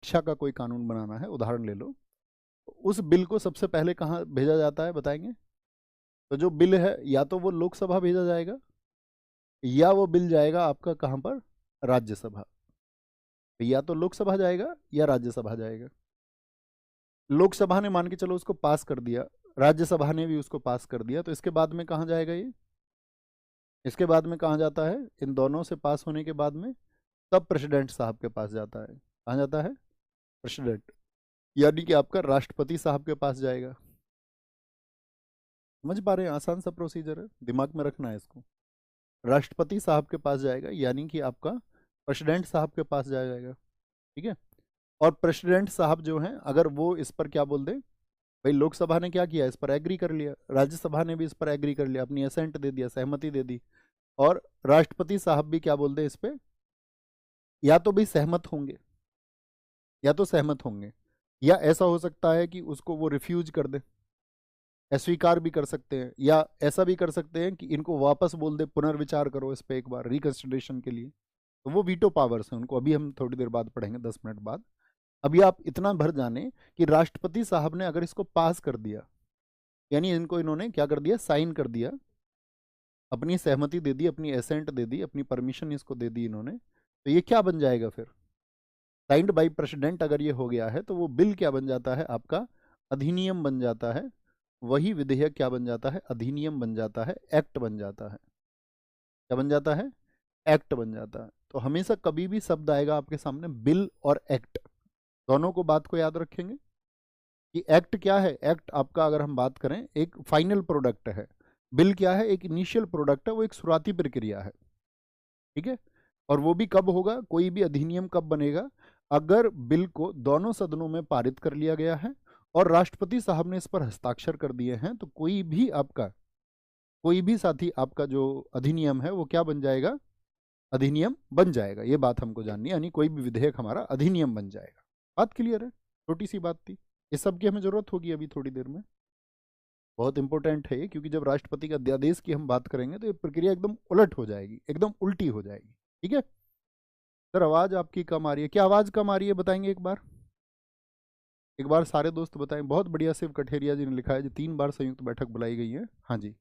शिक्षा का कोई कानून बनाना है, उदाहरण ले लो, उस बिल को सबसे पहले कहाँ भेजा जाता है बताएंगे? तो जो बिल है या तो वो लोकसभा भेजा जाएगा या वो बिल जाएगा आपका कहाँ पर, राज्यसभा। या तो लोकसभा जाएगा या राज्यसभा जाएगा। लोकसभा ने मान के चलो उसको पास कर दिया, राज्यसभा ने भी उसको पास कर दिया, तो इसके बाद में कहाँ जाएगा ये? इसके बाद में कहाँ जाता है? इन दोनों से पास होने के बाद में तब प्रेसिडेंट साहब के पास जाता है। कहाँ जाता है? प्रेसिडेंट, यानी कि आपका राष्ट्रपति साहब के पास जाएगा। समझ पा रहे हैं? आसान सा प्रोसीजर है, दिमाग में रखना है इसको। राष्ट्रपति साहब के पास जाएगा यानी कि आपका प्रेसिडेंट साहब के पास जाएगा। ठीक है। और प्रेसिडेंट साहब जो हैं, अगर वो इस पर क्या बोल दे, भाई लोकसभा ने क्या किया, इस पर एग्री कर लिया, राज्यसभा ने भी इस पर एग्री कर लिया, अपनी असेंट दे दिया, सहमति दे दी, और राष्ट्रपति साहब भी क्या बोल दे इस पे, या तो भी सहमत होंगे, या तो सहमत होंगे, या ऐसा हो सकता है कि उसको वो रिफ्यूज कर दे, अस्वीकार भी कर सकते हैं, या ऐसा भी कर सकते हैं कि इनको वापस बोल दे, पुनर्विचार करो इस पे एक बार रिकंसिडरेशन के लिए। तो वो वीटो पावर्स हैं उनको, अभी हम थोड़ी देर बाद पढ़ेंगे, 10 मिनट बाद। अभी आप इतना भर जाने कि राष्ट्रपति साहब ने अगर इसको पास कर दिया, यानी इनको इन्होंने क्या कर दिया, साइन कर दिया, अपनी सहमति दे दी, अपनी एसेंट दे दी, अपनी परमिशन इसको दे दी इन्होंने, तो ये क्या बन जाएगा फिर? साइंड बाय प्रेसिडेंट अगर ये हो गया है तो वो बिल क्या बन जाता है आपका? अधिनियम बन जाता है। वही विधेयक क्या बन जाता है? अधिनियम बन जाता है, एक्ट बन जाता है। क्या बन जाता है? एक्ट बन जाता है। तो हमेशा कभी भी शब्द आएगा आपके सामने बिल और एक्ट, दोनों को बात को याद रखेंगे कि एक्ट क्या है। एक्ट आपका अगर हम बात करें एक फाइनल प्रोडक्ट है, बिल क्या है, एक इनिशियल प्रोडक्ट है, वो एक शुरुआती प्रक्रिया है। ठीक है। और वो भी कब होगा, कोई भी अधिनियम कब बनेगा, अगर बिल को दोनों सदनों में पारित कर लिया गया है और राष्ट्रपति साहब ने इस पर हस्ताक्षर कर दिए हैं, तो कोई भी आपका, कोई भी साथी आपका जो अधिनियम है वो क्या बन जाएगा? अधिनियम बन जाएगा। ये बात हमको जाननी है, यानी कोई भी विधेयक हमारा अधिनियम बन जाएगा। बात क्लियर है? छोटी सी बात थी, इस सब की हमें जरूरत होगी अभी थोड़ी देर में। बहुत इंपॉर्टेंट है ये, क्योंकि जब राष्ट्रपति का अध्यादेश की हम बात करेंगे तो ये प्रक्रिया एकदम उलट हो जाएगी, एकदम उल्टी हो जाएगी। ठीक है। सर आवाज आपकी कम आ रही है, क्या आवाज कम आ रही है बताएंगे एक बार? एक बार सारे दोस्त बताएं। बहुत बढ़िया, शिव कठेरिया जी ने लिखा है जी 3 बार संयुक्त बैठक बुलाई गई है। हाँ जी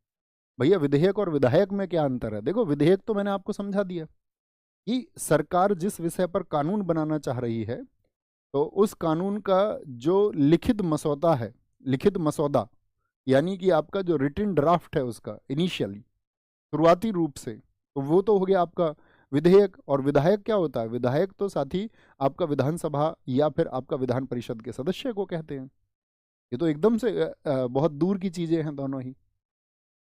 भैया, विधेयक और विधायक में क्या अंतर है? देखो, विधेयक तो मैंने आपको समझा दिया कि सरकार जिस विषय पर कानून बनाना चाह रही है, तो उस कानून का जो लिखित मसौदा है, लिखित मसौदा यानी कि आपका जो रिटन ड्राफ्ट है उसका इनिशियली, शुरुआती रूप से, तो वो तो हो गया आपका विधेयक। और विधायक क्या होता है? विधायक तो साथी आपका विधानसभा या फिर आपका विधान परिषद के सदस्य को कहते हैं। ये तो एकदम से बहुत दूर की चीजें हैं दोनों ही।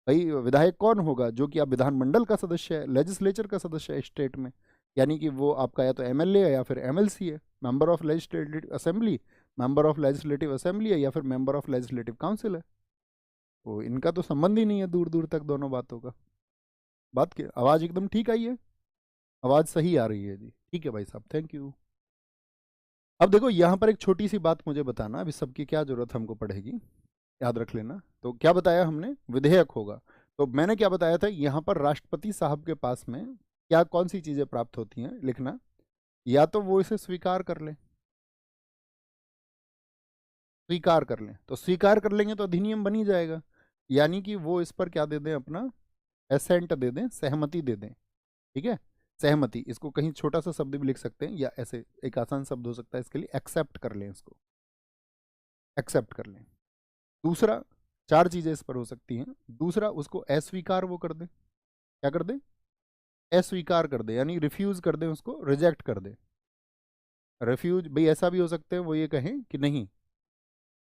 भाई विधायक कौन होगा? जो कि आप विधानमंडल का सदस्य है, लेजिस्लेचर का सदस्य है स्टेट में, यानी कि वो आपका या तो एमएलए है या फिर एमएलसी है, member of legislative assembly, member of legislative assembly है, या फिर मेंबर ऑफ लेजिस्लेटिव काउंसिल है। तो इनका तो संबंध ही नहीं है दूर दूर तक दोनों बातों का। बात की आवाज़ एकदम ठीक आई है? आवाज़ सही आ रही है जी? ठीक है भाई साहब, थैंक यू। अब देखो यहाँ पर एक छोटी सी बात मुझे बताना, अभी सबकी क्या जरूरत हमको पड़ेगी, याद रख लेना। तो क्या बताया हमने? विधेयक होगा। तो मैंने क्या बताया था, यहाँ पर राष्ट्रपति साहब के पास में क्या कौन सी चीजें प्राप्त होती हैं, लिखना। या तो वो इसे स्वीकार कर लें, स्वीकार कर लें, तो स्वीकार कर लेंगे तो अधिनियम बन ही जाएगा, यानी कि वो इस पर क्या दे दें, अपना एसेंट दे दें, सहमति दे दें। ठीक है। सहमति, इसको कहीं छोटा सा शब्द भी लिख सकते हैं, या ऐसे एक आसान शब्द हो सकता है इसके लिए, एक्सेप्ट कर लें, इसको एक्सेप्ट कर लें। दूसरा, 4 चीजें इस पर हो सकती हैं। दूसरा, उसको अस्वीकार वो कर दें। क्या कर दें? अस्वीकार कर दे, यानी रिफ्यूज कर दें, उसको रिजेक्ट कर दे। रिफ्यूज भाई ऐसा भी हो सकते हैं, वो ये कहें कि नहीं,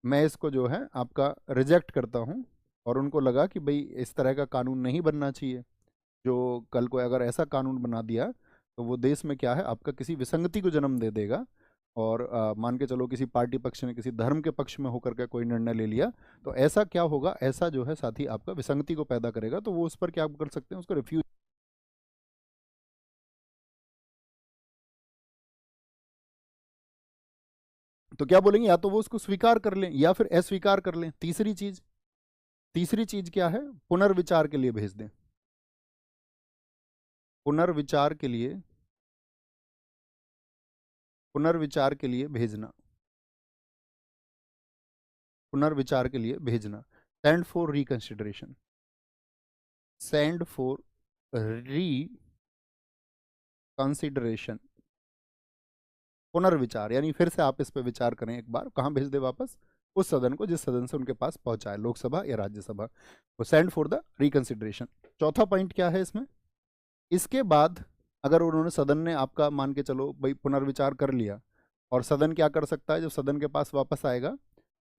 मैं इसको जो है आपका रिजेक्ट करता हूँ, और उनको लगा कि भाई इस तरह का कानून नहीं बनना चाहिए, जो कल को अगर ऐसा कानून बना दिया तो वो देश में क्या है आपका किसी विसंगति को जन्म दे देगा। और मान के चलो किसी पार्टी पक्ष ने किसी धर्म के पक्ष में होकर के कोई निर्णय ले लिया, तो ऐसा क्या होगा, ऐसा जो है साथी आपका विसंगति को पैदा करेगा, तो वो उस पर क्या कर सकते हैं, उसको रिफ्यूज। तो क्या बोलेंगे, या तो वो उसको स्वीकार कर लें या फिर अस्वीकार कर लें। तीसरी चीज, तीसरी चीज क्या है? पुनर्विचार के लिए भेज दें। पुनर्विचार के लिए, पुनर्विचार के लिए भेजना, पुनर्विचार के लिए भेजना, send for reconsideration, send for reconsideration, पुनर्विचार यानी फिर से आप इस पे विचार करें एक बार, कहाँ भेज दे वापस, उस सदन को जिस सदन से उनके पास पहुंचा है, लोकसभा या राज्यसभा, वो सेंड फॉर द रिकंसिडरेशन। चौथा पॉइंट क्या है इसमें, इसके बाद अगर उन्होंने, सदन ने आपका मान के चलो भाई पुनर्विचार कर लिया, और सदन क्या कर सकता है, जब सदन के पास वापस आएगा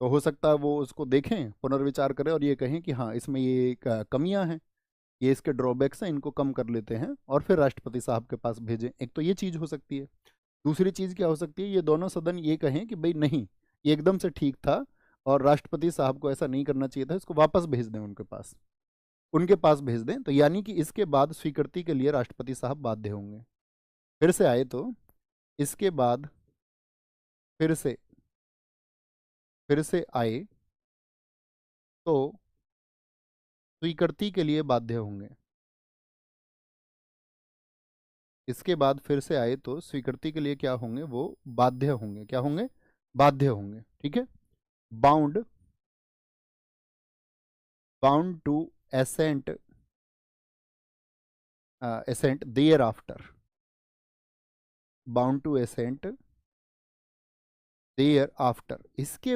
तो हो सकता है वो उसको देखें, पुनर्विचार करें और ये कहें कि हाँ इसमें ये कमियां हैं, ये इसके ड्रॉबैक्स हैं, इनको कम कर लेते हैं, और फिर राष्ट्रपति साहब के पास भेजें। एक तो ये चीज़ हो सकती है। दूसरी चीज़ क्या हो सकती है, ये दोनों सदन ये कहें कि भाई नहीं, ये एकदम से ठीक था और राष्ट्रपति साहब को ऐसा नहीं करना चाहिए था, इसको वापस भेज दें उनके पास भेज दें। तो यानी कि इसके बाद स्वीकृति के लिए राष्ट्रपति साहब बाध्य होंगे। फिर से आए तो इसके बाद फिर से आए तो स्वीकृति के लिए बाध्य होंगे। इसके बाद फिर से आए तो स्वीकृति के लिए क्या होंगे, वो बाध्य होंगे। क्या होंगे, बाध्य होंगे। ठीक है, bound bound to assent assent thereafter, bound to assent thereafter. इसके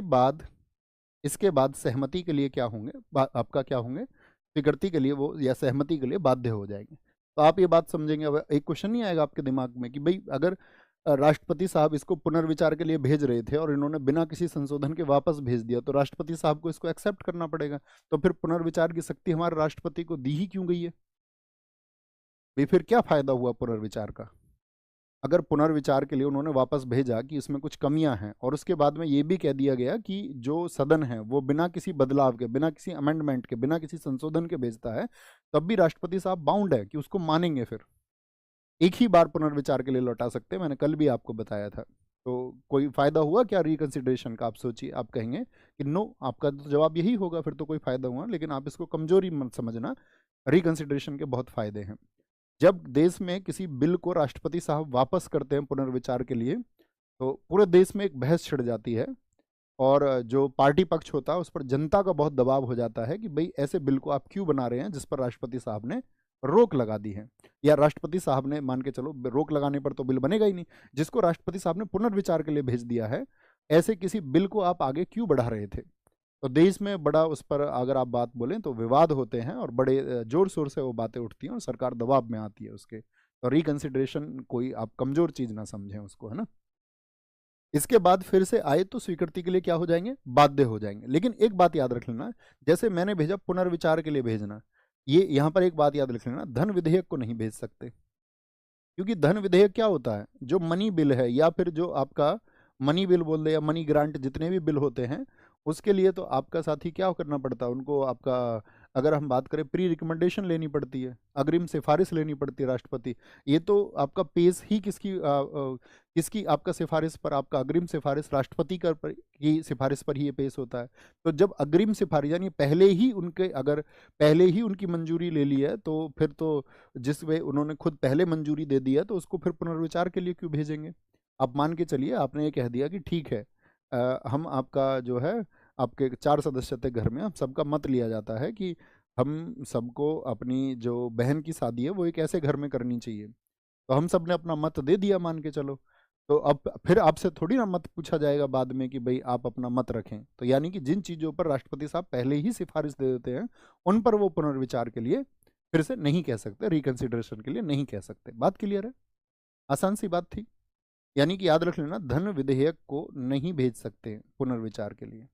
बाद सहमति के लिए क्या होंगे, आपका क्या होंगे, स्वीकृति के लिए वो या सहमति के लिए बाध्य हो जाएंगे। तो आप ये बात समझेंगे। अब एक क्वेश्चन नहीं आएगा आपके दिमाग में कि भाई अगर राष्ट्रपति साहब इसको पुनर्विचार के लिए भेज रहे थे और इन्होंने बिना किसी संशोधन के वापस भेज दिया, तो राष्ट्रपति साहब को इसको एक्सेप्ट करना पड़ेगा। तो फिर पुनर्विचार की शक्ति हमारे राष्ट्रपति को दी ही क्यों गई है भाई? फिर क्या फायदा हुआ पुनर्विचार का? अगर पुनर्विचार के लिए उन्होंने वापस भेजा कि इसमें कुछ कमियां हैं, और उसके बाद में ये भी कह दिया गया कि जो सदन है वो बिना किसी बदलाव के, बिना किसी अमेंडमेंट के, बिना किसी संशोधन के भेजता है, तब भी राष्ट्रपति साहब बाउंड है कि उसको मानेंगे। फिर एक ही बार पुनर्विचार के लिए लौटा सकते हैं, मैंने कल भी आपको बताया था। तो कोई फायदा हुआ क्या रिकंसिडरेशन का? आप सोचिए, आप कहेंगे कि नो, आपका तो जवाब यही होगा, फिर तो कोई फायदा हुआ। लेकिन आप इसको कमजोरी मत समझना, रिकंसिडरेशन के बहुत फायदे हैं। जब देश में किसी बिल को राष्ट्रपति साहब वापस करते हैं पुनर्विचार के लिए, तो पूरे देश में एक बहस छिड़ जाती है, और जो पार्टी पक्ष होता है उस पर जनता का बहुत दबाव हो जाता है कि भाई ऐसे बिल को आप क्यों बना रहे हैं जिस पर राष्ट्रपति साहब ने रोक लगा दी है, या राष्ट्रपति साहब ने, मान के चलो रोक लगाने पर तो बिल बनेगा ही नहीं, जिसको राष्ट्रपति साहब ने पुनर्विचार के लिए भेज दिया है, ऐसे किसी बिल को आप आगे क्यों बढ़ा रहे थे? तो देश में बड़ा उस पर अगर आप बात बोलें तो विवाद होते हैं, और बड़े जोर शोर से वो बातें उठती हैं, और सरकार दबाव में आती है उसके। तो रिकंसिडरेशन कोई आप कमजोर चीज ना समझें उसको, है ना। इसके बाद फिर से आए तो स्वीकृति के लिए क्या हो जाएंगे, बाध्य हो जाएंगे। लेकिन एक बात याद रख लेना, जैसे मैंने भेजा पुनर्विचार के लिए भेजना, ये यहाँ पर एक बात याद रख लेना, धन विधेयक को नहीं भेज सकते। क्योंकि धन विधेयक क्या होता है, जो मनी बिल है, या फिर जो आपका मनी बिल बोल दे या मनी ग्रांट, जितने भी बिल होते हैं, उसके लिए तो आपका साथी क्या करना पड़ता है उनको, आपका अगर हम बात करें प्री रिकमेंडेशन लेनी पड़ती है, अग्रिम सिफारिश लेनी पड़ती है राष्ट्रपति। ये तो आपका पेश ही किसकी आपका सिफारिश पर, आपका अग्रिम सिफारिश राष्ट्रपति की सिफारिश पर ही ये पेश होता है। तो जब अग्रिम सिफारिश यानी अगर पहले ही उनकी मंजूरी ले ली है, तो फिर तो जिस वे उन्होंने खुद पहले मंजूरी दे दी है, तो उसको फिर पुनर्विचार के लिए क्यों भेजेंगे? आप मान के चलिए आपने ये कह दिया कि ठीक है, हम आपका जो है, आपके 4 सदस्य थे घर में, हम सबका मत लिया जाता है कि हम सबको अपनी जो बहन की शादी है वो एक ऐसे घर में करनी चाहिए। तो हम सब ने अपना मत दे दिया, मान के चलो। तो अब फिर आपसे थोड़ी ना मत पूछा जाएगा बाद में कि भाई आप अपना मत रखें। तो यानी कि जिन चीज़ों पर राष्ट्रपति साहब पहले ही सिफारिश दे देते हैं, उन पर वो पुनर्विचार के लिए फिर से नहीं कह सकते, रिकंसिडरेशन के लिए नहीं कह सकते। बात क्लियर है? आसान सी बात थी। यानी कि याद रख लेना, धन विधेयक को नहीं भेज सकते पुनर्विचार के लिए।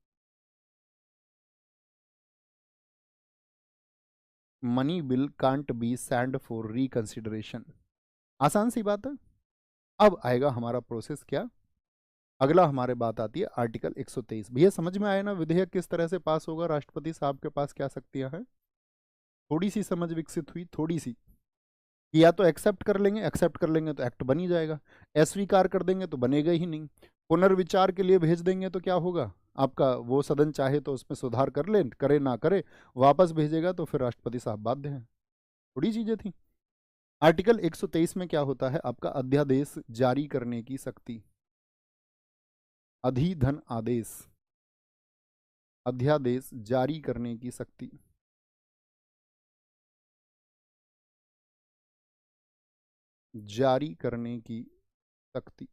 Money bill can't be send for reconsideration. आसान सी बात है। अब आएगा हमारा प्रोसेस क्या, अगला हमारे बात आती है आर्टिकल 123। भैया समझ में आया ना विधेयक किस तरह से पास होगा, राष्ट्रपति साहब के पास क्या शक्तियां हैं? थोड़ी सी समझ विकसित हुई, थोड़ी सी। या तो एक्सेप्ट कर लेंगे तो एक्ट बन ही जाएगा, अस्वीकार कर देंगे तो बनेगा ही नहीं। पुनर्विचार के लिए भेज देंगे तो क्या होगा, आपका वो सदन चाहे तो उसमें सुधार कर ले, करे ना करे, वापस भेजेगा तो फिर राष्ट्रपति साहब बाध्य हैं। थोड़ी चीजें थी। आर्टिकल 123 में क्या होता है, आपका अध्यादेश जारी करने की शक्ति। अधिधन आदेश, अध्यादेश जारी करने की शक्ति। जारी करने की शक्ति।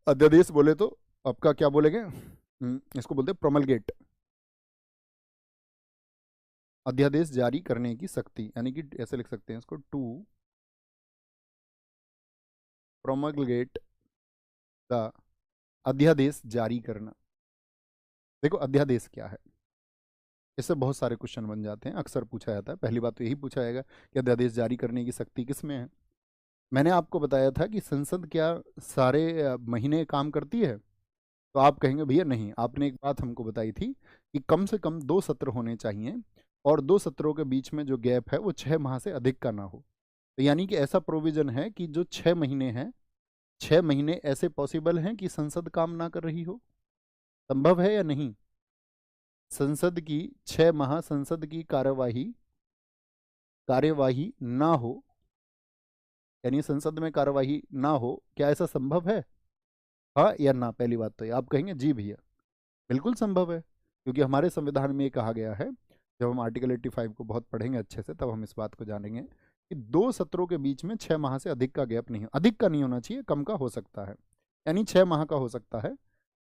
अध्यादेश बोले तो आपका क्या बोलेंगे, इसको बोलते हैं प्रोमलगेट। अध्यादेश जारी करने की शक्ति, यानी कि ऐसे लिख सकते हैं इसको, टू प्रोमलगेट द, अध्यादेश जारी करना। देखो अध्यादेश क्या है, इससे बहुत सारे क्वेश्चन बन जाते हैं, अक्सर पूछा जाता है। पहली बात तो यही पूछा जाएगा कि अध्यादेश जारी करने की शक्ति किसमें है। मैंने आपको बताया था कि संसद क्या सारे महीने काम करती है, तो आप कहेंगे भैया नहीं, आपने एक बात हमको बताई थी कि कम से कम 2 सत्र होने चाहिए और 2 सत्रों के बीच में जो गैप है वो 6 माह से अधिक का ना हो। तो यानी कि ऐसा प्रोविजन है कि जो 6 महीने हैं, 6 महीने ऐसे पॉसिबल हैं कि संसद काम ना कर रही हो। संभव है या नहीं? संसद की 6 माह संसद की कार्यवाही ना हो, यानी संसद में कार्यवाही ना हो, क्या ऐसा संभव है? हाँ या ना? पहली बात तो ये आप कहेंगे जी भैया बिल्कुल संभव है, क्योंकि हमारे संविधान में ये कहा गया है। जब हम आर्टिकल 85 को बहुत पढ़ेंगे अच्छे से तब हम इस बात को जानेंगे कि 2 सत्रों के बीच में 6 माह से अधिक का गैप नहीं, अधिक का नहीं होना चाहिए, कम का हो सकता है, यानी 6 माह का हो सकता है।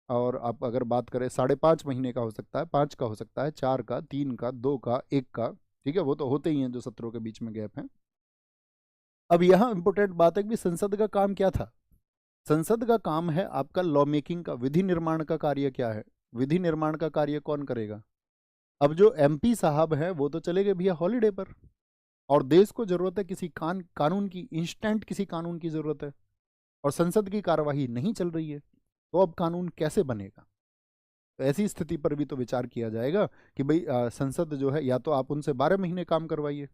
और आप अगर बात करें 5.5 महीने का हो सकता है, 5 का हो सकता है, 4 का, 3 का, 2 का, 1 का, ठीक है, वो तो होते ही हैं जो सत्रों के बीच में गैप है। अब यहाँ इंपॉर्टेंट बात है कि संसद का काम क्या था। संसद का काम है आपका लॉ मेकिंग का, विधि निर्माण का कार्य क्या है, विधि निर्माण का कार्य कौन करेगा? अब जो एमपी साहब हैं वो तो चले गए भैया हॉलीडे पर, और देश को जरूरत है किसी कानून की, इंस्टेंट किसी कानून की जरूरत है, और संसद की कार्यवाही नहीं चल रही है, तो अब कानून कैसे बनेगा? तो ऐसी स्थिति पर भी तो विचार किया जाएगा कि भाई संसद जो है, या तो आप उनसे 12 महीने काम करवाइए,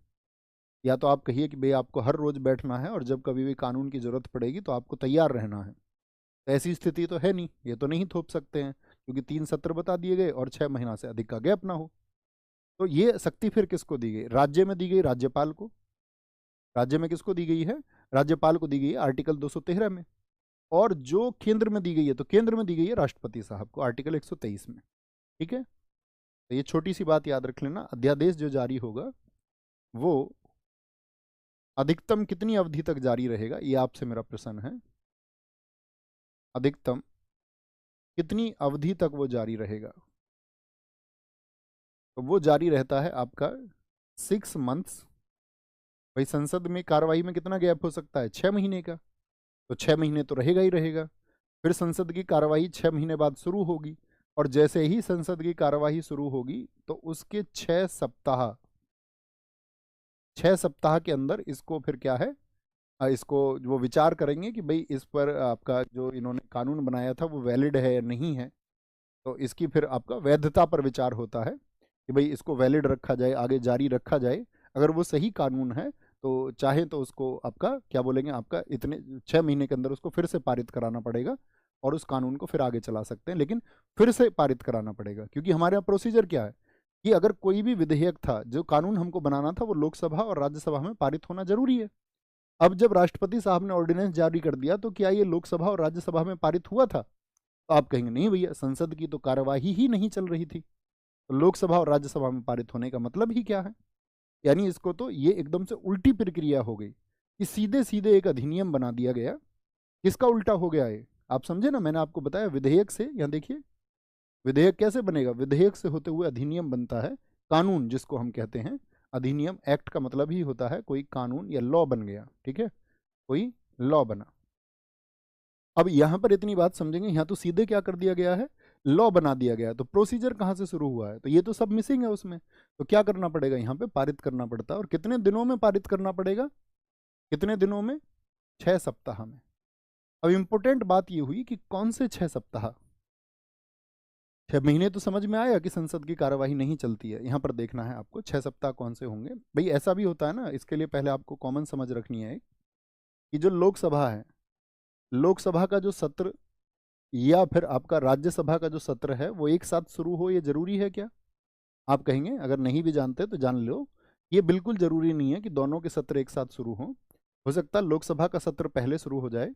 या तो आप कहिए कि भाई आपको हर रोज बैठना है और जब कभी भी कानून की जरूरत पड़ेगी तो आपको तैयार रहना है। तो ऐसी स्थिति तो है नहीं, ये तो नहीं थोप सकते हैं, क्योंकि 3 सत्र बता दिए गए और 6 महीना से अधिक का गैप ना हो। तो ये शक्ति फिर किसको दी गई? राज्य में दी गई, राज्यपाल को। राज्य में किसको दी गई है? राज्यपाल को दी गई है आर्टिकल 213 में। और जो केंद्र में दी गई है, तो केंद्र में दी गई है राष्ट्रपति साहब को आर्टिकल 123 में। ठीक है, तो ये छोटी सी बात याद रख लेना। अध्यादेश जो जारी होगा वो अधिकतम कितनी अवधि तक जारी रहेगा, ये आपसे मेरा प्रश्न है। अधिकतम कितनी अवधि तक वो जारी रहेगा? तो वो जारी रहता है आपका 6 मंथ्स। भाई संसद में कार्रवाई में कितना गैप हो सकता है? 6 महीने का, तो 6 महीने तो रहेगा ही रहेगा। फिर संसद की कार्यवाही 6 महीने बाद शुरू होगी, और जैसे ही संसद की कार्यवाही शुरू होगी तो उसके 6 सप्ताह के अंदर इसको फिर क्या है, इसको वो विचार करेंगे कि भाई इस पर आपका जो इन्होंने कानून बनाया था वो वैलिड है या नहीं है। तो इसकी फिर आपका वैधता पर विचार होता है कि भाई इसको वैलिड रखा जाए, आगे जारी रखा जाए। अगर वो सही कानून है तो चाहे तो उसको आपका क्या बोलेंगे, आपका इतने 6 महीने के अंदर उसको फिर से पारित कराना पड़ेगा और उस कानून को फिर आगे चला सकते हैं, लेकिन फिर से पारित कराना पड़ेगा। क्योंकि हमारे यहाँ प्रोसीजर क्या है कि अगर कोई भी विधेयक था, जो कानून हमको बनाना था, वो लोकसभा और राज्यसभा में पारित होना जरूरी है। अब जब राष्ट्रपति साहब ने ऑर्डिनेंस जारी कर दिया तो क्या ये लोकसभा और राज्यसभा में पारित हुआ था? तो आप कहेंगे नहीं भैया, संसद की तो कार्यवाही ही नहीं चल रही थी, तो लोकसभा और राज्यसभा में पारित होने का मतलब ही क्या है? यानी इसको तो ये एकदम से उल्टी प्रक्रिया हो गई कि सीधे सीधे एक अधिनियम बना दिया गया। किसका उल्टा हो गया है आप समझे ना? मैंने आपको बताया विधेयक से, यहाँ देखिए विधेयक कैसे बनेगा, विधेयक से होते हुए अधिनियम बनता है, कानून जिसको हम कहते हैं। अधिनियम, एक्ट का मतलब ही होता है कोई कानून या लॉ बन गया, ठीक है, कोई लॉ बना। अब यहां पर इतनी बात समझेंगे, यहां तो सीधे क्या कर दिया गया है, लॉ बना दिया गया है। तो प्रोसीजर कहां से शुरू हुआ है? तो ये तो सब मिसिंग है उसमें। तो क्या करना पड़ेगा, यहाँ पे पारित करना पड़ता है। और कितने दिनों में पारित करना पड़ेगा? कितने दिनों में? 6 सप्ताह में। अब इंपॉर्टेंट बात ये हुई कि कौन से 6 सप्ताह? 6 महीने तो समझ में आया कि संसद की कार्यवाही नहीं चलती है। यहाँ पर देखना है आपको 6 सप्ताह कौन से होंगे। भाई ऐसा भी होता है ना, इसके लिए पहले आपको कॉमन समझ रखनी है कि जो लोकसभा है, लोकसभा का जो सत्र या फिर आपका राज्यसभा का जो सत्र है वो एक साथ शुरू हो, ये जरूरी है क्या? आप कहेंगे, अगर नहीं भी जानते तो जान लो, ये बिल्कुल जरूरी नहीं है कि दोनों के सत्र एक साथ शुरू हो सकता है लोकसभा का सत्र पहले शुरू हो जाए